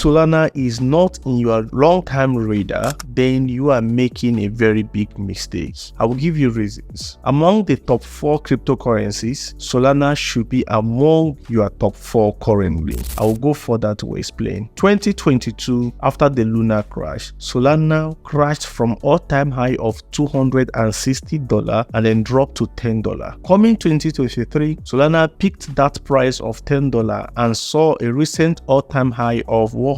Solana is not in your long-term radar, then you are making a very big mistake. I will give you reasons. Among the top 4 cryptocurrencies, Solana should be among your top 4 currently. I will go further to explain. 2022, after the lunar crash, Solana crashed from all-time high of $260 and then dropped to $10. Coming 2023, Solana picked that price of $10 and saw a recent all-time high of $190.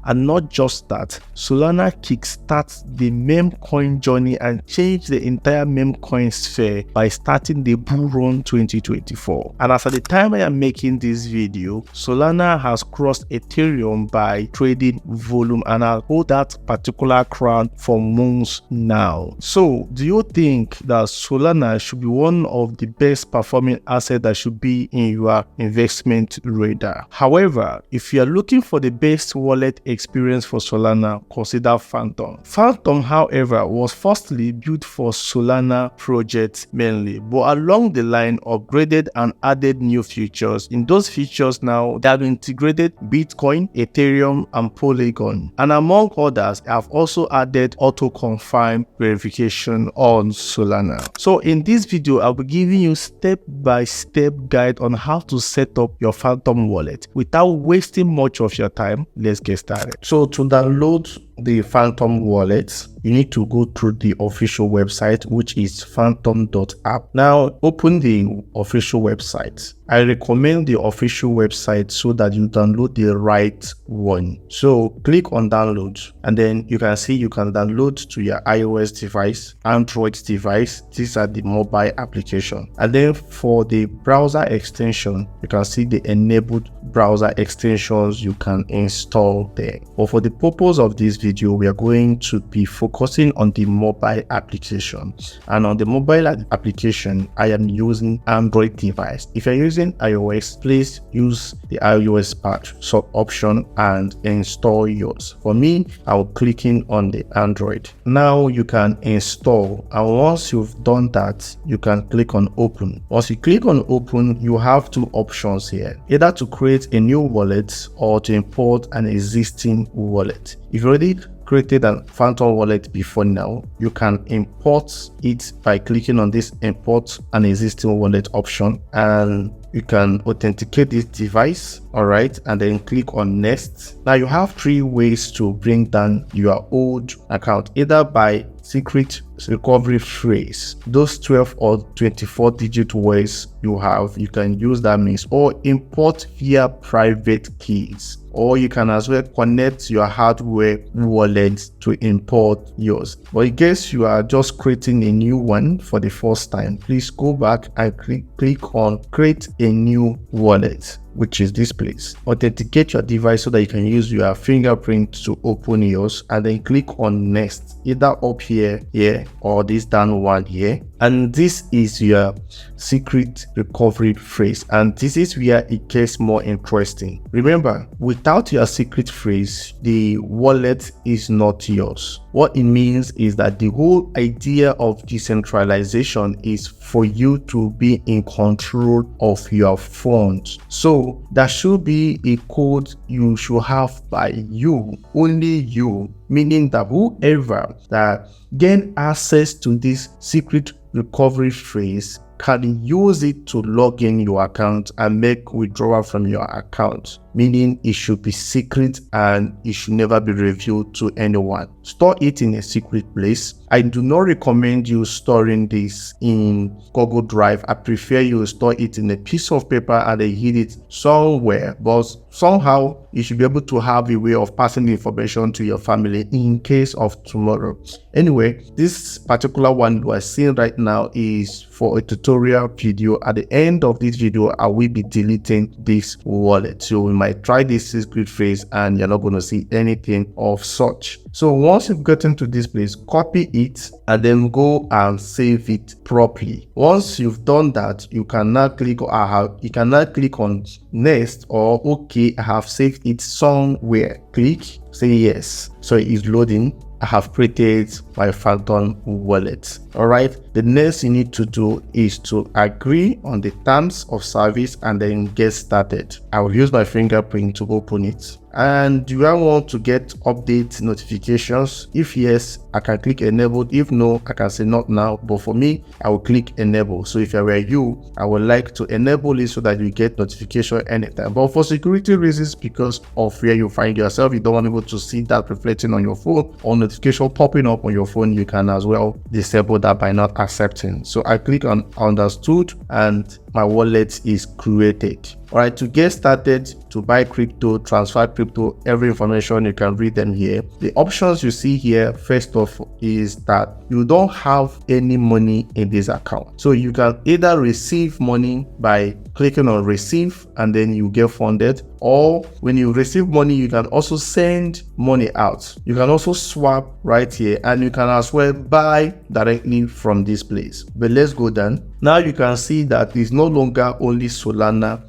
And not just that, Solana kickstarts the meme coin journey and changed the entire meme coin sphere by starting the bull run 2024. And as at the time I am making this video, Solana has crossed Ethereum by trading volume and has hold that particular crown for months now. So do you think that Solana should be one of the best performing assets that should be in your investment radar? However, if you are looking for the best wallet experience for Solana, consider Phantom. Phantom, however, was firstly built for Solana projects mainly, but along the line upgraded and added new features. In those features now, they have integrated Bitcoin, Ethereum, and Polygon, and among others, have also added auto-confirm verification on Solana. So in this video, I'll be giving you step-by-step guide on how to set up your Phantom wallet without wasting much of your time. Let's get started. So to download the Phantom wallet, you need to go through the official website, which is phantom.app. Now open the official website. I recommend the official website so that you download the right one. So click on download, and then you can see you can download to your iOS device, Android device. These are the mobile application. And then for the browser extension, you can see the enabled browser extensions you can install there. But for the purpose of this video, we are going to be focusing on the mobile application. And on the mobile application, I am using Android device. If you're using iOS, please use the iOS patch sub option and install yours. For me, I'll clicking on the Android. Now you can install, and once you've done that, you can click on open. Once you click on open, you have two options here, either to create a new wallet or to import an existing wallet. If you already created a Phantom wallet before now, you can import it by clicking on this import an existing wallet option, and you can authenticate this device, all right, and then click on next. Now you have 3 ways to bring down your old account, either by secret recovery phrase, those 12 or 24 digit words you have, you can use that means, or import via private keys, or you can as well connect your hardware wallet to import yours. But in case you are just creating a new one for the first time, please go back and click on create a new wallet, which is this place. Authenticate your device so that you can use your fingerprint to open yours, and then click on next, either up here or this down one here. And this is your secret recovery phrase, and this is where it gets more interesting. Remember, without your secret phrase, the wallet is not yours. What it means is that the whole idea of decentralization is for you to be in control of your funds. So there should be a code you should have by you, only you, meaning that whoever that gain access to this secret recovery phrase can use it to log in your account and make withdrawal from your account, meaning it should be secret and it should never be revealed to anyone. Store it in a secret place. I do not recommend you storing this in Google Drive. I prefer you store it in a piece of paper and then hid it somewhere, but somehow you should be able to have a way of passing the information to your family in case of tomorrow. Anyway, this particular one you are seeing right now is for a tutorial video. At the end of this video, I will be deleting this wallet, so we might try this secret phrase and you're not going to see anything of such. So once you've gotten to this place, copy it and then go and save it properly. Once you've done that, you can now click on next, or okay, I have saved it somewhere. Click, say yes. So it is loading. I have created my Phantom wallet. Alright, the next you need to do is to agree on the terms of service and then get started. I will use my fingerprint to open it. And do I want to get update notifications? If yes, I can click enable. If no, I can say not now. But for me, I will click enable. So if I were you, I would like to enable it so that you get notification anytime. But for security reasons, because of where you find yourself, you don't want people to see that reflecting on your phone or notification popping up on your phone, you can as well disable that by not accepting. So I click on understood and my wallet is created. All right, to get started, to buy crypto, transfer crypto, every information, you can read them here. The options you see here, first off, is that you don't have any money in this account. So you can either receive money by clicking on receive and then you get funded, or when you receive money, you can also send money out. You can also swap right here, and you can as well buy directly from this place. But let's go down. Now you can see that it's no longer only Solana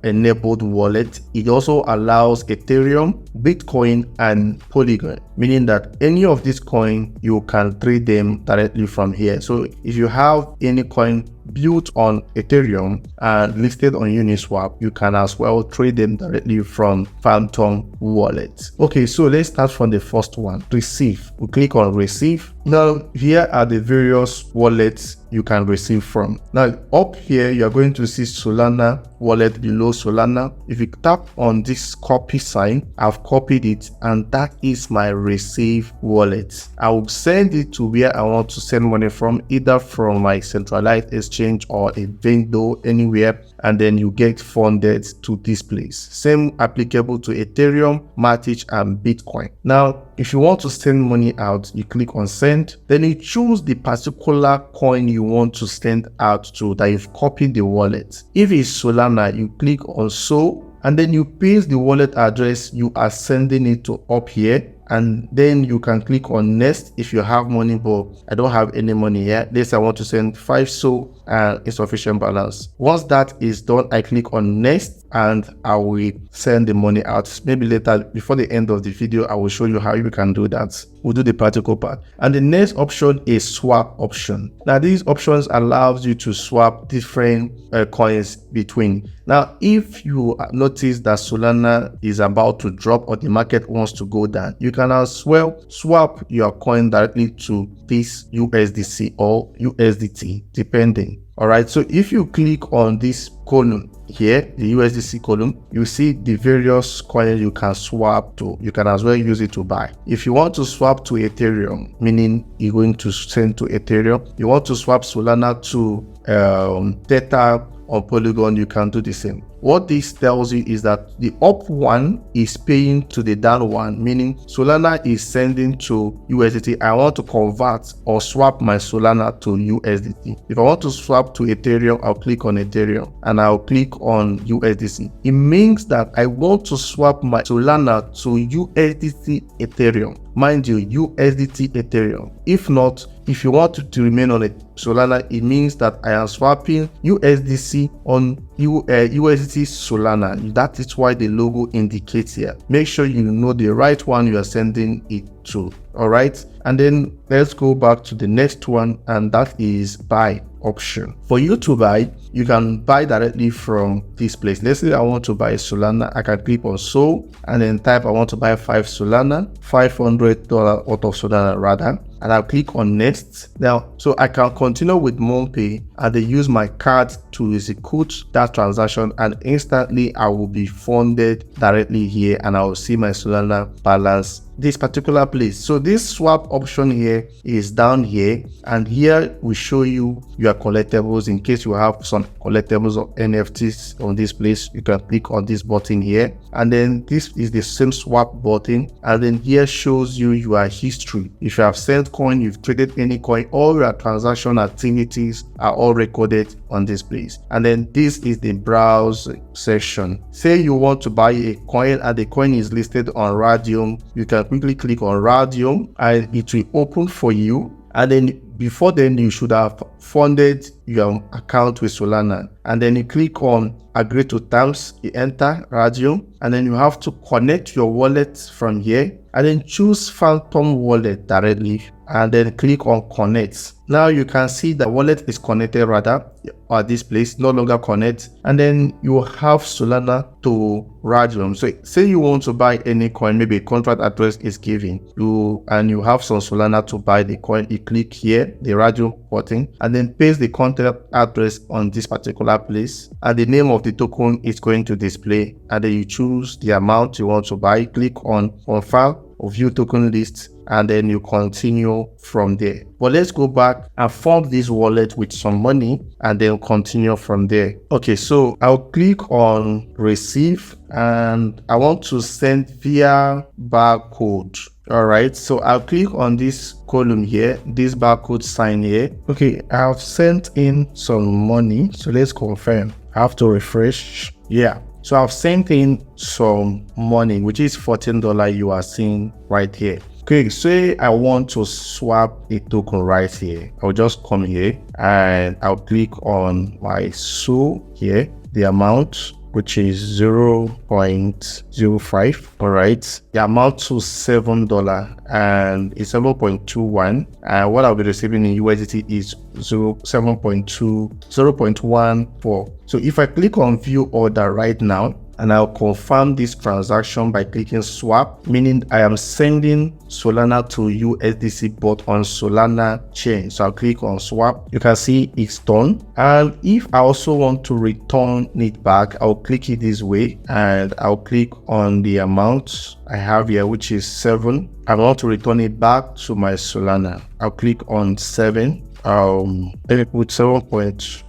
enabled wallet. It also allows Ethereum, Bitcoin, and Polygon, meaning that any of these coins, you can trade them directly from here. So if you have any coin built on Ethereum and listed on Uniswap, you can as well trade them directly from Phantom wallet. Okay, so let's start from the first one, receive. We click on receive. Now here are the various wallets you can receive from. Now up here, you're going to see Solana wallet below Solana. If you tap on this copy sign, I've copied it, and that is my receive wallet. I will send it to where I want to send money from, either from my centralized exchange or a vendor, anywhere, and then you get funded to this place. Same applicable to Ethereum, Matic, and Bitcoin. Now if you want to send money out, you click on send, then you choose the particular coin you want to send out to that you've copied the wallet. If it's Solana, you click on so, and then you paste the wallet address you are sending it to up here, and then you can click on next if you have money, but I don't have any money here. This I want to send 5 so and insufficient balance. Once that is done, I click on next and I will send the money out. Maybe later, before the end of the video, I will show you how you can do that. We'll do the practical part. And the next option is swap option. Now these options allows you to swap different coins between. Now if you notice that Solana is about to drop or the market wants to go down, you can as well swap your coin directly to this USDC or USDT, depending. All right, so if you click on this column here, the USDC column, you see the various coins you can swap to. You can as well use it to buy. If you want to swap to Ethereum, meaning you're going to send to Ethereum, you want to swap Solana to Theta or Polygon, you can do the same. What this tells you is that the up one is paying to the down one, meaning Solana is sending to USDT. I want to convert or swap my Solana to USDT. If I want to swap to Ethereum, I'll click on Ethereum and I'll click on USDC. It means that I want to swap my Solana to USDT Ethereum. Mind you, USDT Ethereum. If not, if you want to remain on Solana, it means that I am swapping USDC on USDT Solana. That is why the logo indicates here. Make sure you know the right one you are sending it to. All right, and then let's go back to the next one, and that is buy option. For you to buy, you can buy directly from this place. Let's say I want to buy Solana. I can click on so and then type I want to buy 5 Solana, $500 out of Solana rather, and I'll click on next. Now, so I can continue with MoonPay and then use my card to execute that transaction, and instantly I will be funded directly here and I will see my Solana balance this particular place. So this swap option here is down here, and here we show you your collectibles. In case you have some collectibles or NFTs on this place, you can click on this button here, and then this is the same swap button, and then here shows you your history. If you have sent coin, you've traded any coin, all your transaction activities are all recorded on this place. And then this is the browse section. Say you want to buy a coin and the coin is listed on Radium, you can quickly click on Radium and it will open for you. And then before then, you should have funded your account with Solana, and then you click on agree to terms, you enter Radium, and then you have to connect your wallet from here, and then choose Phantom Wallet directly, and then click on connect. Now you can see the wallet is connected rather at this place, no longer connect, and then you have Solana to Radium. So say you want to buy any coin, maybe a contract address is given you, and you have some Solana to buy the coin. You click here, the Radium button, and then paste the contract address on this particular place, and the name of the token is going to display, and then you choose the amount you want to buy. Click on file or view token list, and then you continue from there. But let's go back and form this wallet with some money and then continue from there. Okay, so I'll click on receive, and I want to send via barcode. All right, so I'll click on this column here, this barcode sign here. Okay, I've sent in some money, so let's confirm. I have to refresh. Yeah, so I've sent in some money, which is $14 you are seeing right here. Okay, say I want to swap a token right here. I'll just come here and I'll click on my SOL here, the amount, which is 0.05. All right, the amount to $7 and it's 7.21, and what I'll be receiving in USDT is 0.14. So if I click on view order right now, and I'll confirm this transaction by clicking swap, meaning I am sending Solana to USDC but on Solana chain. So I'll click on swap. You can see it's done. And if I also want to return it back, I'll click it this way, and I'll click on the amount I have here, which is 7. I want to return it back to my Solana. I'll click on 7. Let me put 7.15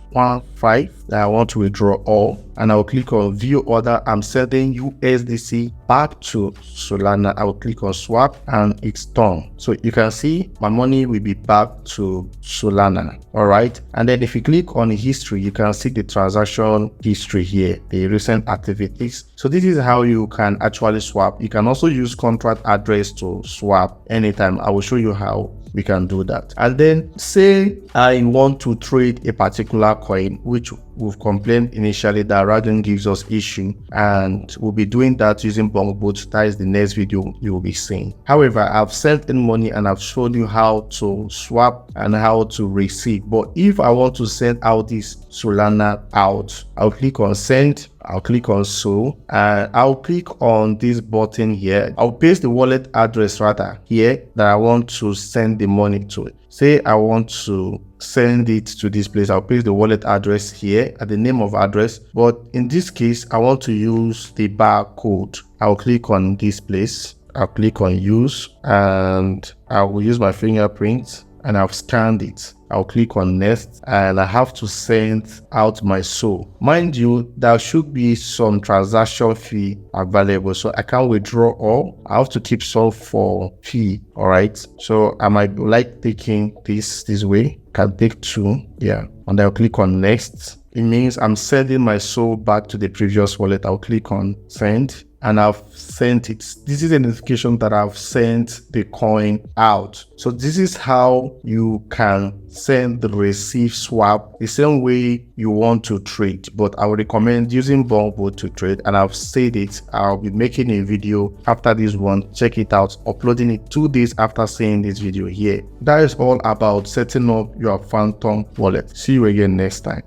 that I want to withdraw all, and I'll click on view order. I'm sending USDC back to Solana. I'll click on swap, and it's done. So you can see my money will be back to Solana. All right, and then if you click on history, you can see the transaction history here, the recent activities. So this is how you can actually swap. You can also use contract address to swap anytime. I will show you how we can do that. And then say I want to trade a particular coin, which we've complained initially that Radium gives us issue, and we'll be doing that using BONKBOT. That is the next video you will be seeing. However, I've sent in money and I've shown you how to swap and how to receive. But if I want to send out this Solana out, I'll click on send, I'll click on SOL, and I'll click on this button here. I'll paste the wallet address rather here that I want to send the money to. Say I want to send it to this place, I'll paste the wallet address here at the name of address, but in this case I want to use the barcode. I'll click on this place, I'll click on use, and I will use my fingerprint, and I've scanned it. I'll click on next, and I have to send out my SOL. Mind you, there should be some transaction fee available, so I can't withdraw all. I have to keep some for fee. All right, so I might like taking this way. Can take 2, yeah, and I'll click on next. It means I'm sending my SOL back to the previous wallet. I'll click on send, and I've sent it. This is an indication that I've sent the coin out. So this is how you can send the receive swap the same way you want to trade, but I would recommend using BONKBOT to trade, and I've said it. I'll be making a video after this one. Check it out, uploading it 2 days after seeing this video here. That is all about setting up your Phantom wallet. See you again next time.